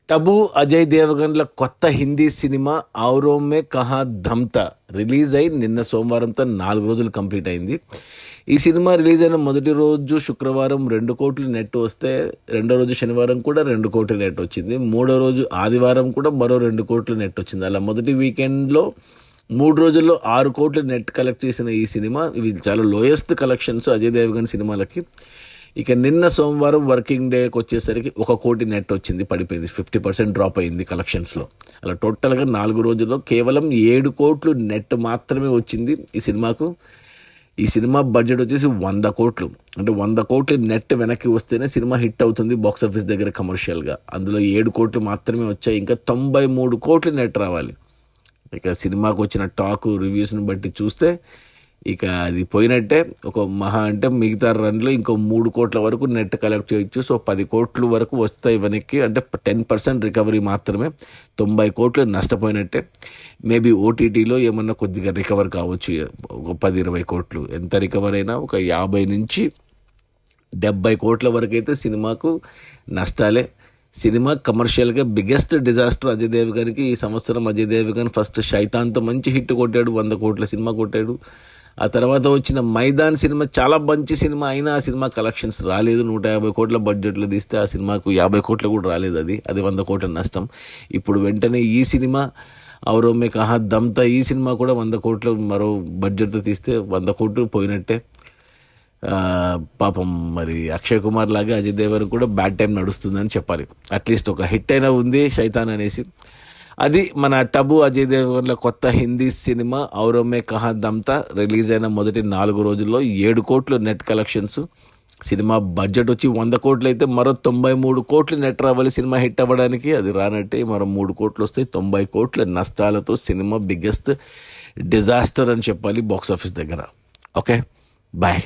టబు అజయ్ దేవగన్ల కొత్త హిందీ సినిమా ఔరోं में कहाँ दम था రిలీజ్ అయి నిన్న సోమవారంతో 4 రోజులు కంప్లీట్ అయింది. ఈ సినిమా రిలీజ్ అయిన మొదటి రోజు శుక్రవారం 2 కోట్లు నెట్ వస్తే, రెండో రోజు శనివారం కూడా 2 కోట్ల నెట్ వచ్చింది, మూడో రోజు ఆదివారం కూడా మరో 2 కోట్ల నెట్ వచ్చింది. అలా మొదటి వీకెండ్లో 3 రోజుల్లో 6 కోట్లు నెట్ కలెక్ట్ చేసిన ఈ సినిమా, ఇవి చాలా లోయెస్ట్ కలెక్షన్స్ అజయ్ దేవగన్ సినిమాలకి. ఇక నిన్న సోమవారం వర్కింగ్ డేకి వచ్చేసరికి 1 కోటి నెట్ వచ్చింది, పడిపోయింది, 50% డ్రాప్ అయింది కలెక్షన్స్లో. అలా టోటల్గా 4 రోజుల్లో కేవలం 7 కోట్లు నెట్ మాత్రమే వచ్చింది ఈ సినిమాకు. ఈ సినిమా బడ్జెట్ వచ్చేసి 100 కోట్లు, అంటే 100 కోట్లు నెట్ వెనక్కి వస్తేనే సినిమా హిట్ అవుతుంది బాక్స్ ఆఫీస్ దగ్గర కమర్షియల్గా. అందులో 7 కోట్లు మాత్రమే వచ్చాయి, ఇంకా 93 కోట్లు నెట్ రావాలి. ఇక సినిమాకు వచ్చిన టాక్ రివ్యూస్ని బట్టి చూస్తే ఇక అది పోయినట్టే. ఒక మహా అంటే మిగతా రన్లో ఇంకో 3 కోట్ల వరకు నెట్ కలెక్ట్ చేయొచ్చు. సో 10 కోట్లు వరకు వస్తాయి వెనక్కి, అంటే 10% రికవరీ మాత్రమే. 90 కోట్లు నష్టపోయినట్టే. మేబీ ఓటీటీలో ఏమన్నా కొద్దిగా రికవర్ కావచ్చు, ఒక 10-20 కోట్లు. ఎంత రికవర్ అయినా ఒక 50 నుంచి 70 కోట్ల వరకు అయితే సినిమాకు నష్టాలే. సినిమా కమర్షియల్గా బిగ్గెస్ట్ డిజాస్టర్ అజయ్ దేవగన్కి ఈ సంవత్సరం. అజయ్ దేవగన్ ఫస్ట్ శైతాన్తో మంచి హిట్ కొట్టాడు, 100 కోట్ల సినిమా కొట్టాడు. ఆ తర్వాత వచ్చిన మైదాన్ సినిమా చాలా మంచి సినిమా, అయినా ఆ సినిమా కలెక్షన్స్ రాలేదు. 150 కోట్ల బడ్జెట్లో తీస్తే ఆ సినిమాకు 50 కోట్లు కూడా రాలేదు, అది 100 కోట్ల నష్టం. ఇప్పుడు వెంటనే ఈ సినిమా ఔరోं में कहाँ दम था, ఈ సినిమా కూడా 100 కోట్లు మరో బడ్జెట్తో తీస్తే 100 కోట్లు పోయినట్టే. పాపం మరి అక్షయ్ కుమార్ లాగా అజయ్ దేవగన్ కూడా బ్యాడ్ టైం నడుస్తుందని చెప్పాలి. అట్లీస్ట్ ఒక హిట్ అయినా ఉంది శైతాన్ అనేసి. అది మన టబు అజయ్ దేవగన్ల కొత్త హిందీ సినిమా ఔరోं में कहाँ दम था రిలీజ్ అయిన మొదటి 4 రోజుల్లో 7 కోట్లు నెట్ కలెక్షన్స్. సినిమా బడ్జెట్ వచ్చి 100 కోట్లు అయితే మరో 93 కోట్లు నెట్ రావాలి సినిమా హిట్ అవ్వడానికి. అది రానట్టే, మరో 3 కోట్లు వస్తాయి. 90 కోట్ల నష్టాలతో సినిమా బిగ్గెస్ట్ డిజాస్టర్ అని చెప్పాలి బాక్స్ ఆఫీస్ దగ్గర. Okay, bye.